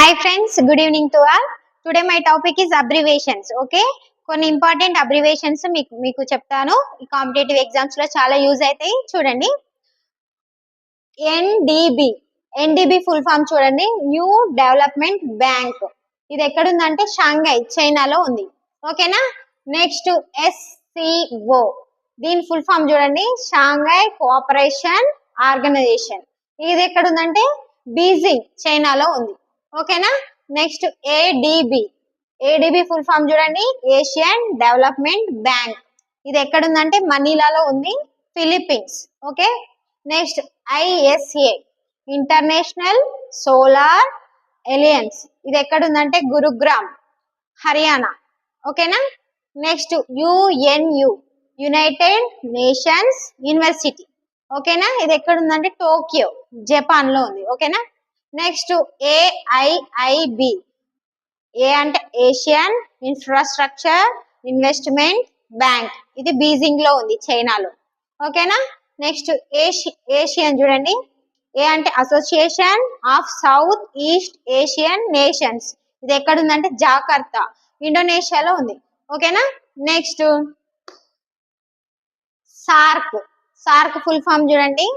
Hi friends, good evening to all. Today my topic is abbreviations. Okay, కొన్ని important abbreviations మీకు చెప్తాను. ఈ competitive exams లో చాలా యూజ్ అవుతాయి. చూడండి, ఎన్డిబి ఫుల్ ఫామ్ చూడండి, న్యూ డెవలప్మెంట్ బ్యాంక్. ఇది ఎక్కడ ఉందంటే షాంఘై చైనాలో ఉంది. ఓకేనా. నెక్స్ట్ ఎస్సిఓ, దీని ఫుల్ ఫామ్ చూడండి, షాంఘై కోఆపరేషన్ ఆర్గనైజేషన్. ఇది ఎక్కడ ఉందంటే బీజింగ్ చైనాలో ఉంది. ఓకేనా. నెక్స్ట్ ఏడిబి ఫుల్ ఫామ్ చూడండి, ఏషియన్ డెవలప్మెంట్ బ్యాంక్. ఇది ఎక్కడ ఉందంటే మనీలాలో ఉంది, Philippines. Okay. Next ISA, International Solar Alliance. ఇది ఎక్కడ ఉందంటే గురుగ్రామ్ హర్యానా. ఓకేనా. Next UNU, United Nations University. ఓకేనా. ఇది ఎక్కడ ఉందంటే టోక్యో జపాన్ లో ఉంది. ఓకేనా. నెక్స్ట్ ఏఐఐబి, ఏ అంటే ఏషియన్ ఇన్ఫ్రాస్ట్రక్చర్ ఇన్వెస్ట్మెంట్ బ్యాంక్. ఇది బీజింగ్ లో ఉంది చైనాలో. ఓకేనా. నెక్స్ట్ ఏషియన్ చూడండి, ఏ అంటే Association of South East Asian Nations. ఇది ఎక్కడ ఉందంటే జాకర్తా ఇండోనేషియాలో ఉంది. ఓకేనా. నెక్స్ట్ సార్క్ ఫుల్ ఫామ్ చూడండి,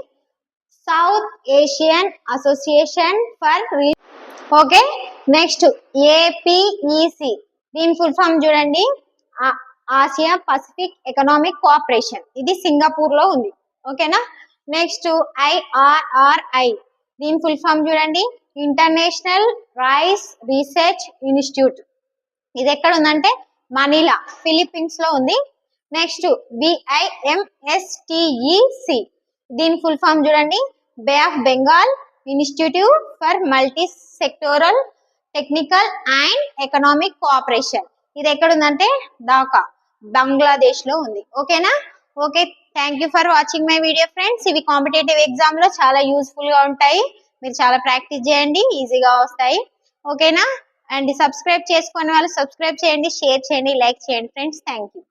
South Asian Association for. Okay. Next APEC, దీని ఫుల్ ఫామ్ చూడండి, ఆసియా పసిఫిక్ ఎకనామిక్ కోఆపరేషన్. ఇది సింగపూర్ లో ఉంది. ఓకేనా. నెక్స్ట్ ఐఆర్ఆర్ఐ, దీని ఫుల్ ఫామ్ చూడండి, ఇంటర్నేషనల్ రైస్ రీసెర్చ్ ఇన్స్టిట్యూట్. ఇది ఎక్కడ ఉందంటే మనీలా ఫిలిప్పీన్స్ లో ఉంది. నెక్స్ట్ బిఐఎంఎస్టిఈసి, దీని ఫుల్ ఫామ్ చూడండి, Bay of Bengal Institute for Multi Sectoral Technical and Economic Cooperation. ఇది ఎక్కడ ఉందంటే ఢాకా బంగ్లాదేశ్ లో ఉంది. ఓకేనా. Okay, thank you for watching my video friends. ఇవి కాంపిటేటివ్ ఎగ్జామ్ లో చాలా యూస్ఫుల్ గా ఉంటాయి. మీరు చాలా ప్రాక్టీస్ చేయండి, ఈజీగా వస్తాయి. ఓకేనా. అండ్ సబ్స్క్రైబ్ చేసుకునే వాళ్ళు సబ్స్క్రైబ్ చేయండి, షేర్ చేయండి, లైక్ చేయండి ఫ్రెండ్స్. Thank you.